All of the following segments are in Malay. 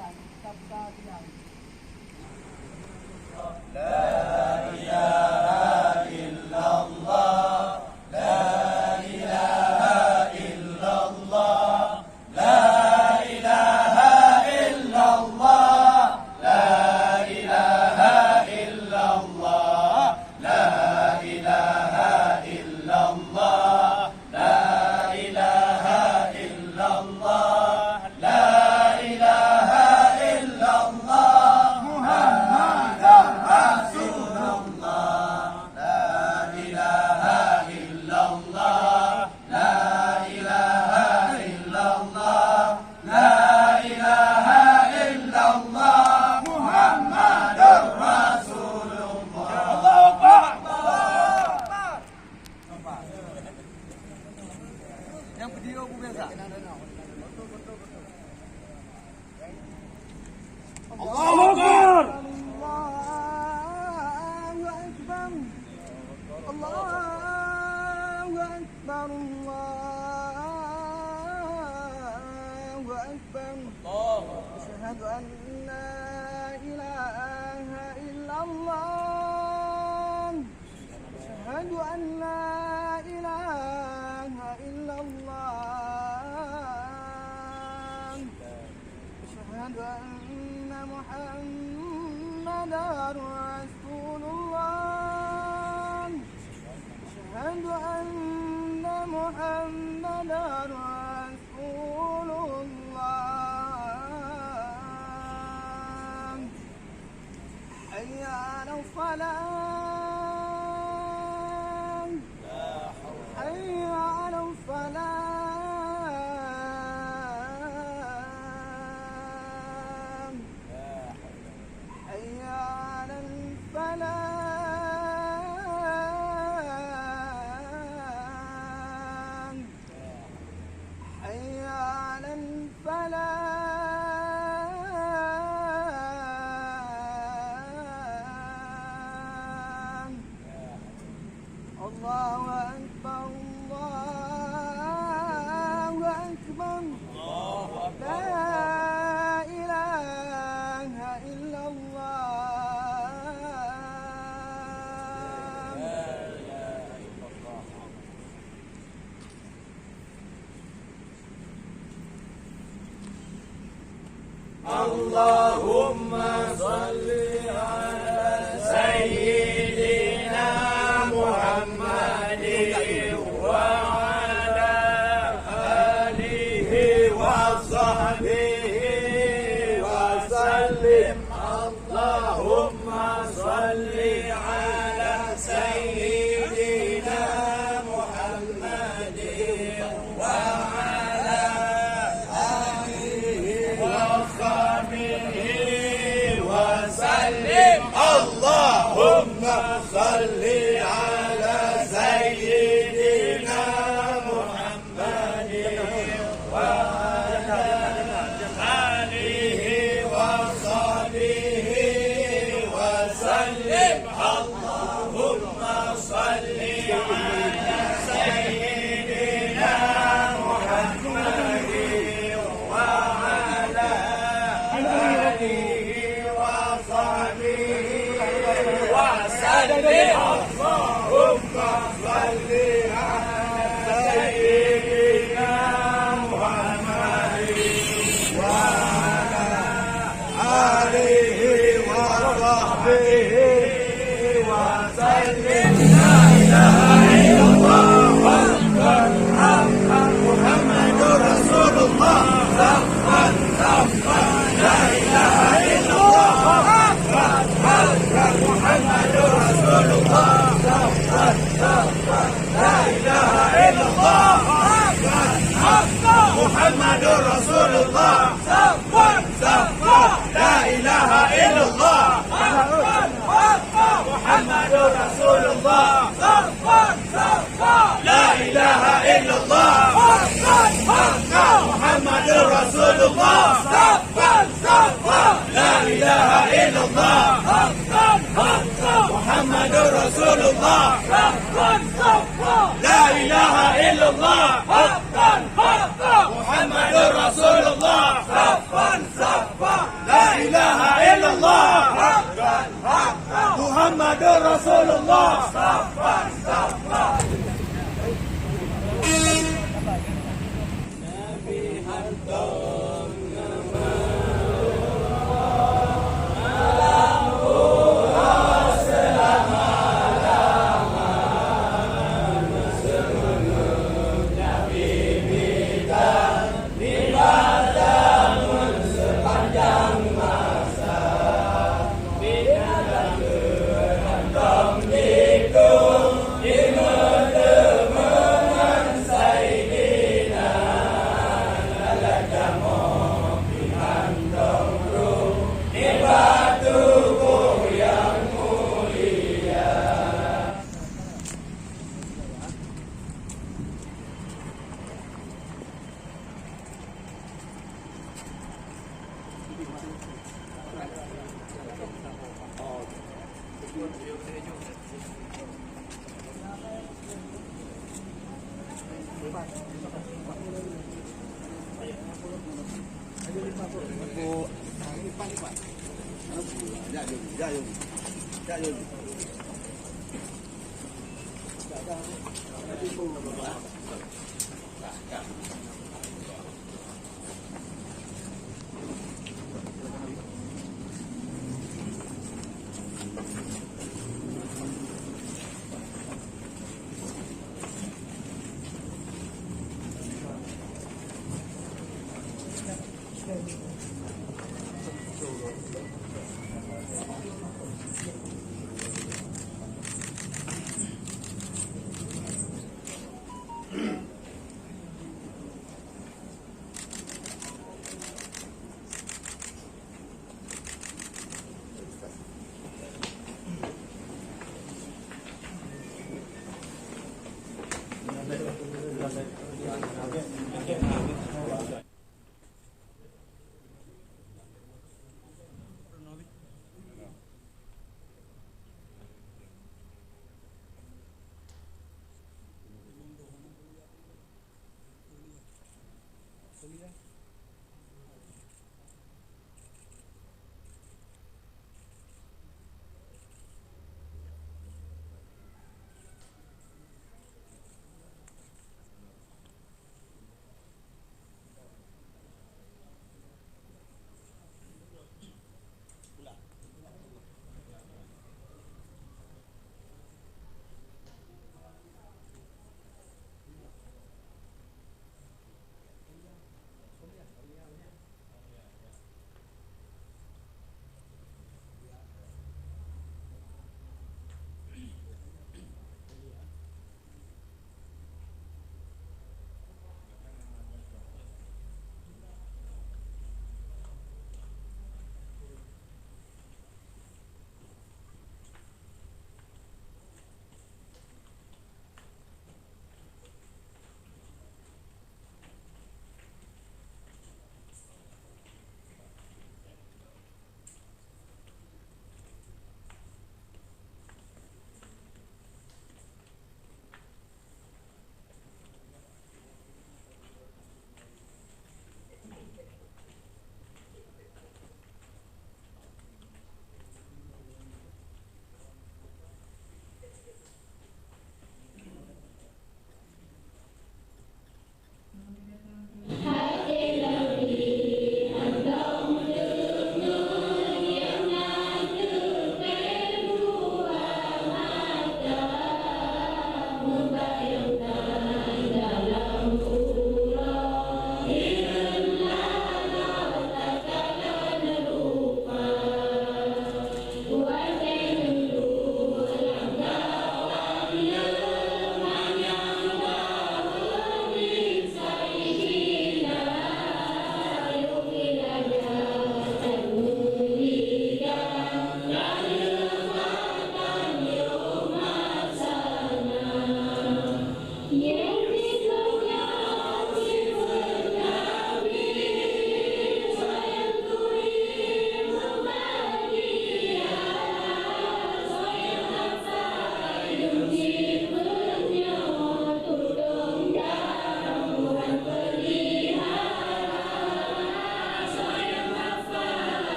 Kebangsaan Sabta Bilang. Yang berdiri aku biasa. Allahu Akbar. Allahu Akbar. Allahu Akbar. Asyhadu an la ilaha illallah. Asyhadu an la ilaha illallah. Asyhadu anna Muhammadar Rasulullah. Asyhadu anna Muhammadar Rasulullah. Hayya 'alal falah. Hayya 'alal falah. Hayya 'alal falah. Hayya 'alal falah. Allahu Akbar. Allahu Akbar. La ilaha illallah. Allahumma salli ala sayyidina Muhammadin wa ala alihi wa sahbihi wa sallim. Allahumma salli ala sayyidina Muhammadin wa ala alihi wa sahbihi wa sallim. Allahumma salli ala sayyidina Muhammadin wa ala alihi wa sahbihi wa sallim. Allahumma salli ala sayyidina Muhammadin wa ala alihi wa sahbihi wa sallim. Allahumma salli ala sayyidina Muhammadin wa ala alihi wa sahbihi wa sallim. La ilaha illallah Muhammadur Rasulullah. Saffan saffan. La ilaha illallah Muhammadur Rasulullah. Saffan saffan. La ilaha illallah Muhammadur Rasulullah. Saffan saffan. La ilaha illallah Muhammadur Rasulullah. Saffan saffan. La ilaha illallah Muhammadur Rasulullah. Saffan saffan. La ilaha illallah Muhammadur Rasulullah. Saffan saffan. La ilaha illallah Muhammadur Rasulullah. Saffan saffan. Muhammadur Rasulullah. Saffan, saffan.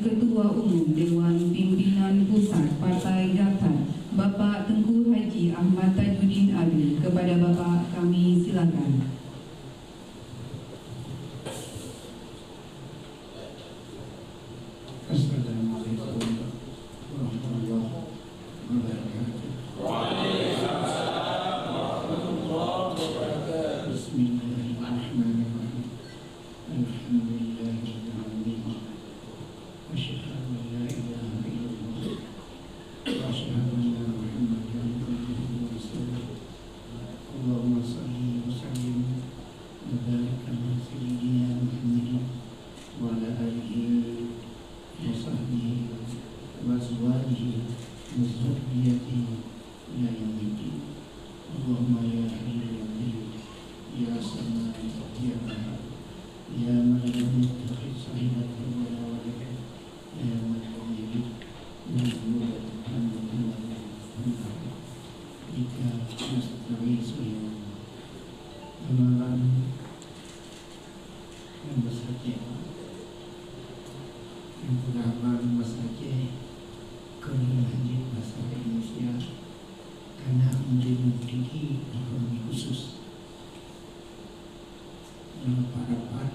Ketua Umum Dewan Pimpinan Pusat Partai Daftar Bapak Tengku Haji Ahmad Tajuddin Ali. Kepada Bapak kami silakan. Assalamualaikum warahmatullahi wabarakatuh. Bismillahirrahmanirrahim. Alhamdulillahirabbil alamin. Asyhadu an la ilaha illallah wa asyhadu anna Muhammadan abduhu wa rasuluh. Allahumma shalli wa sallim wa barik ala sayyidina Muhammadin wa ala alihi wa sahbihi wa azwajihi wa dzurriyyatihi ila yaumiddin. Allahumma ya hayyu ya qayyum ya samad ya qahhar ya man lam yattakhidh sahibatan wa la walada ya man lam yalid wa lam yulad wa lam yakul lahu kufuwan ahad. Jika nasta'inu ya amalan yang bersaja yang beramal bersaja kemudian bahasa Indonesia karena memiliki ekonomi khusus yang rapat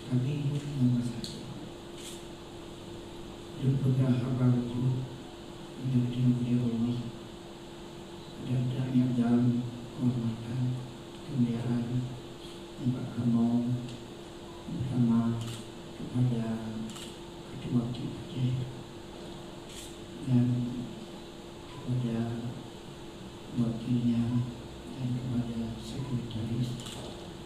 kami memasak dan beberapa itu menjadi beliau ini dan banyak dalam kehormatan kemuliaan Mbak Kamu bersama kepada Ketua Aceh dan kepada wakilnya dan kepada sekretaris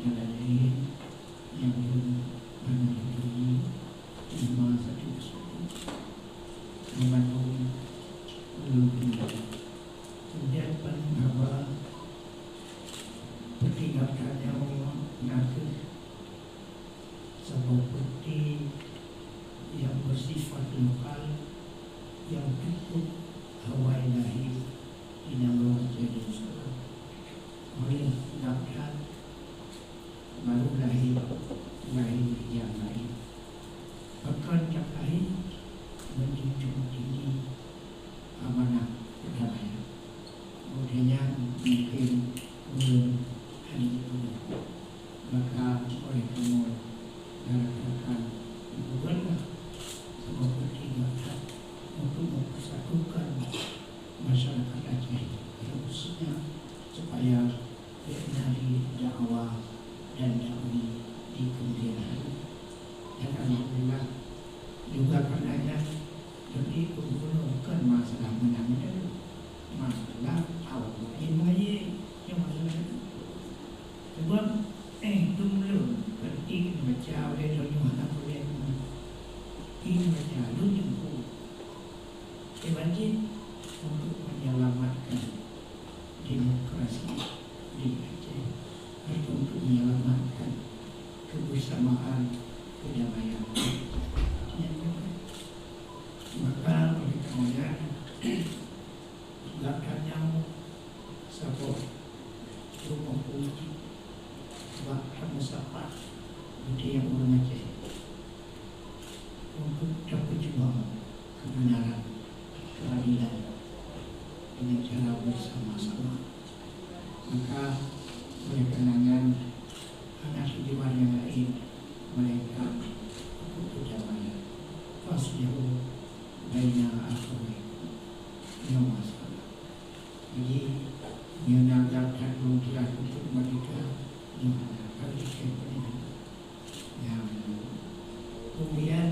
dan lain yang belum menghadiri lima satu tersebut memandang belum tinggal. Kemudian bahwa pertinggatannya Allah mengatur sebuah bukti yang bersifat lokal yang cukup hawa ilahi di nama jadi seorang oleh daftar baru lahir yang lain. Bahkan yang lain menjunjung tinggi amanah perdamaian. Kemudian mungkin belum hari itu maka oleh kamu dan dibuatlah sebuah pertimbangan untuk mempersatukan masyarakat Aceh, khususnya supaya dari dakwah dan dakwah di kemudian hari. Dan alhamdulillah juga karenanya jadi bukan masalah menang-menang, masalah awal ini yang masalah sebab itu belum penting baca oleh dunia mana boleh ini baca dunia pun wajib untuk menyelamatkan demokrasi di Aceh atau untuk menyelamatkan kebersamaan kedamaian. Maka oleh karena belakangnya sabot rumah puji bahkan musafah budi yang orang Aceh untuk berjuang kebenaran keadilan dengan cara bersama-sama. Maka oleh kenangan anak sejumlah yang lain mereka untuk berdamai faslihu baina akhawaykum yang masalah. Jadi menanggalkan kemudian untuk mereka yang ada yang kemudian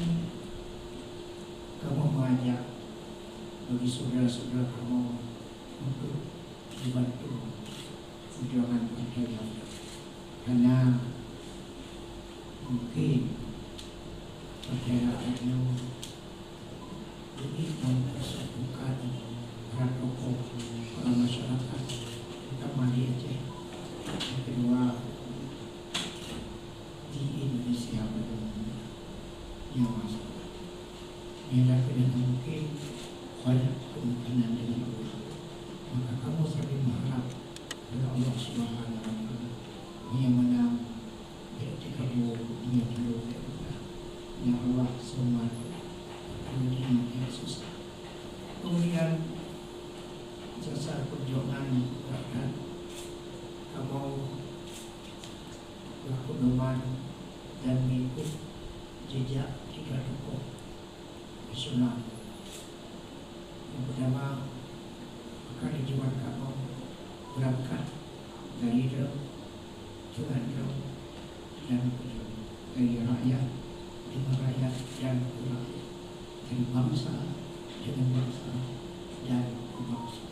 kamu mengajak bagi saudara-saudara kamu untuk dibantu perjuangan partai Daftar karena mungkin partai Daftarnya lebih mempersatukan para tokoh para masyarakat terutama di Aceh. Yang kedua di Indonesia yang masalah bila tidak mungkin banyak kemungkinan dari Allah. Maka kamu saling berharap kepada Allah Subhanahu wa Ta'ala yang menang ketika kamu menyebut ya Allah semua jejak 3 tokoh nasional. Yang pertama, Pakar Jiwan Kapau berangkat dari Tuhan dan dari rakyat dengan rakyat dan rakyat, dari bangsa dengan bangsa dan bangsa.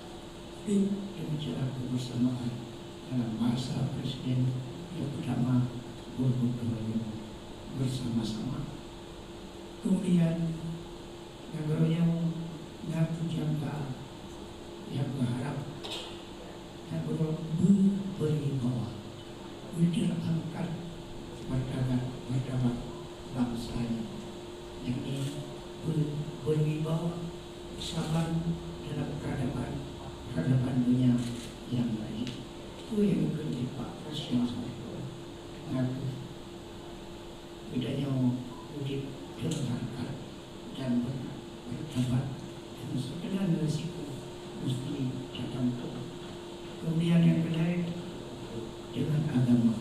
Dengan cara kebersamaan dalam bahasa Presiden yang pertama bergotong royong bersama-sama. Kemudian yang royong ngaku jangka yang berharap dan berwibawa untuk angkat martabat bangsanya, yakni berwibawa sabar dalam peradaban dunia yang baik. Itu yang dikenal Pak Presiden Soekarno. Ngaku bedanya hidup dengan harkat dan bermartabat dan segala risiko mesti datang. Kemudian yang kedua dengan agama,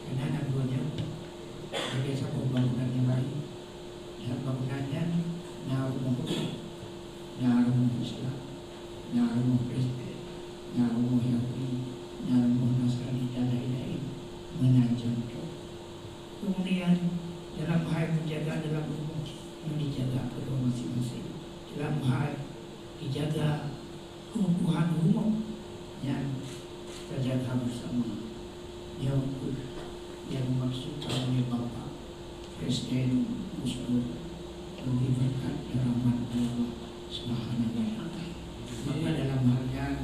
karena dua-duanya berbeza pembangunan yang baik dan bangunannya narumah Islam, narumah Kristen, narumah Yahudi, narumah Nasrani dan lain-lain menajam. Kemudian dalam hal menjaga dalam rumah yang dijaga kedua masing-masing, dalam hal dijaga keutuhan rumah yang terjaga bersama. Yang dimaksudkan oleh Bapak Presiden Muslim lebih berkat rahmat Allah Subhanahu wa Ta'ala. Maka dalam hal yang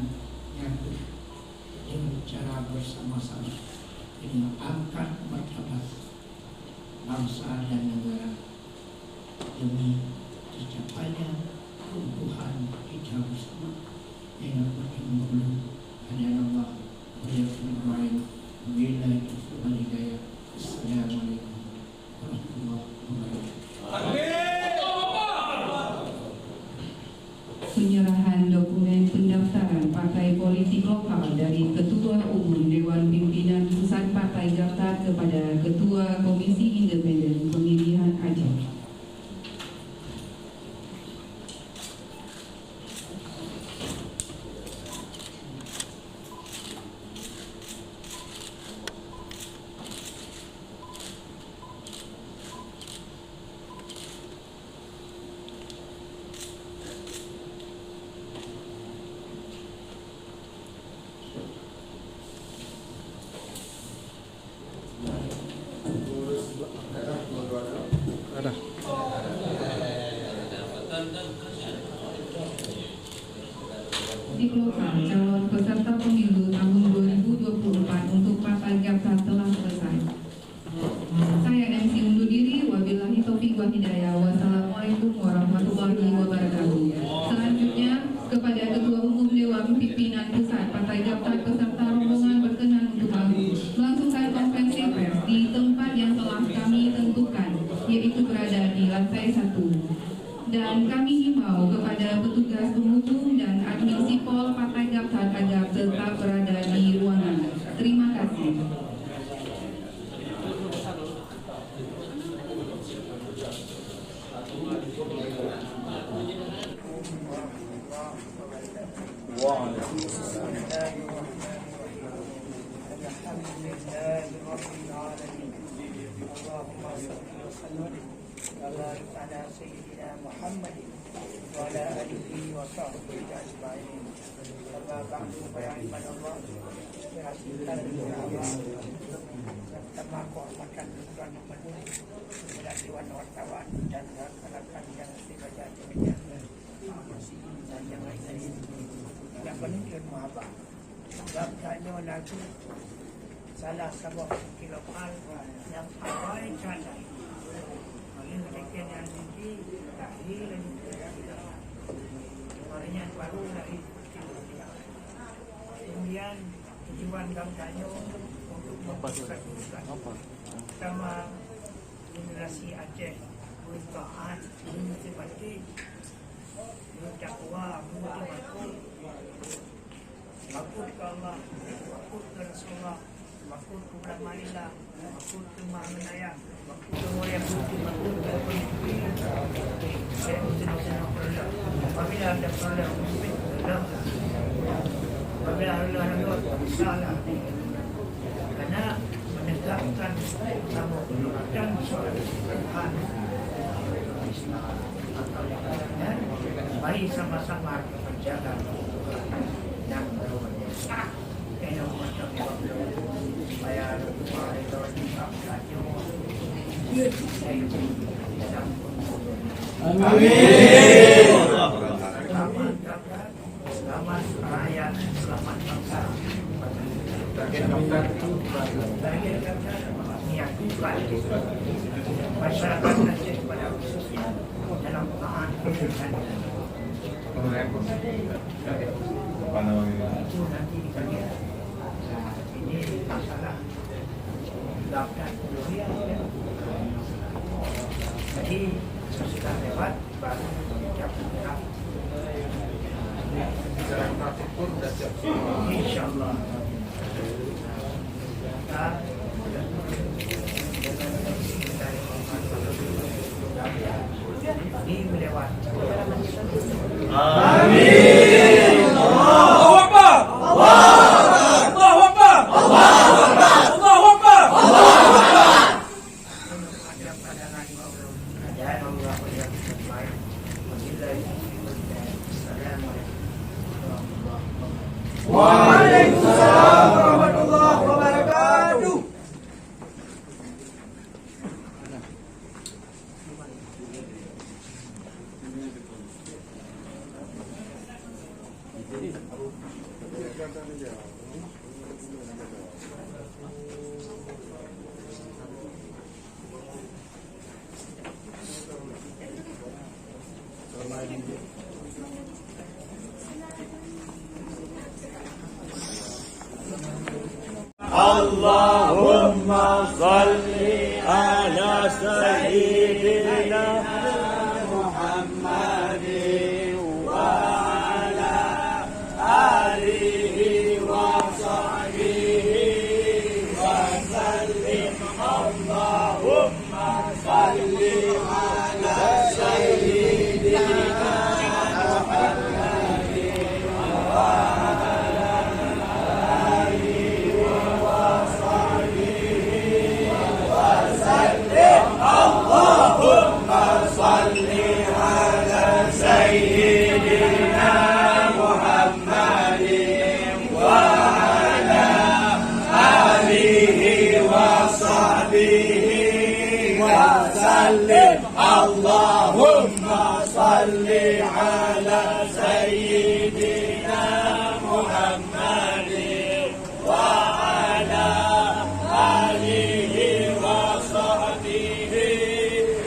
dengan cara bersama-sama dengan angkat martabat bangsa dan negara demi tercapainya keutuhan kita bersama. Yang berkembang hanya Allah berfirman, bila itu hidayah. Assalamualaikum warahmatullahi wabarakatuh. Penyerahan dokumen pendaftaran partai politik lokal dari Ketua Umum Dewan Pimpinan Pusat Partai Gaptar kepada Ketua Komisi Independen Pemilihan Aceh. Lokal calon peserta pemilu tahun 2024 untuk Partai Gaptar telah selesai. Saya MC undur diri. Wabillahi taufiq wal hidayah. Wassalamualaikum warahmatullahi wabarakatuh. Selanjutnya kepada Ketua Umum Dewan Pimpinan Pusat Partai Gaptar beserta rombongan berkenan untuk melangsungkan konferensi pers di tempat yang telah kami tentukan, yaitu berada di lantai 1. Dan kami himbau kepada petugas penghubung dan admin sipol Partai Gaptar agar tetap berada di ruangan. Terima kasih. على سيدنا محمد وعلى آله وصحبه أجمعين. أما بعد فيا عباد الله berhasilkan pertama kehormatan Tuan Gubernur kepada Dewan Wartawan dan rakan-rakan yang bekerja di media dan yang lain-lain yang menunjukkan mahabbah dan tanya lagu salah sebuah lokal yang awal cara mereka yang tinggi lahir dan maknanya baru lahir. Kemudian tujuan kampanye untuk memperkuat pertama generasi Aceh bertaat, berbakti, bertakwa, bertakwa, takut ke Allah, takut ke Rasulullah, makut ke Brahmanila, makut ke Mahanaya, makut ke Mulia Putih, makut ke Putih. Saya senang-senang perlu. Apabila ada perlu, perlu. Apabila Allah salah, karena menegakkan sama dan soal Tuhan. Mari sama-sama menjaga dan berubah. Kena macam supaya rumah itu tidak kacau. Amin. Selamat rakyat, selamat bangsa. Masyarakat Aceh pada khususnya dalam taat itu nanti dibagi. Ini masalah daftar kuliah. Jadi sesudah lewat baru mengucapkan InsyaAllah ini melewati. Amin. Allahu Akbar. Allahu Akbar. Allahu Akbar. Waalaikumsalam warahmatullahi wabarakatuh. Allahumma salli ala sayyidina Muhammadin wa ala alihi wa sahbihi wa sallim. Allahumma salli ala sayyidina Muhammadin wa Allahumma salli ala sayyidina Muhammadin wa ala alihi wa sahbihi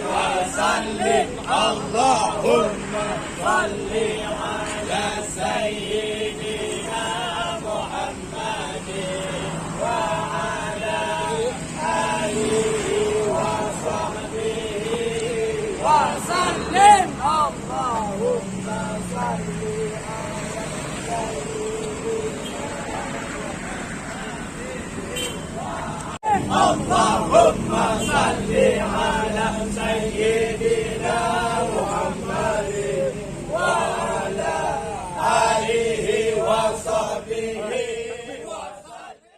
wa sallim. Allahumma salli ala sayyidina Muhammadin wa ala alihi wa sahbihi wa sallim. Allahumma salli ala sayyidina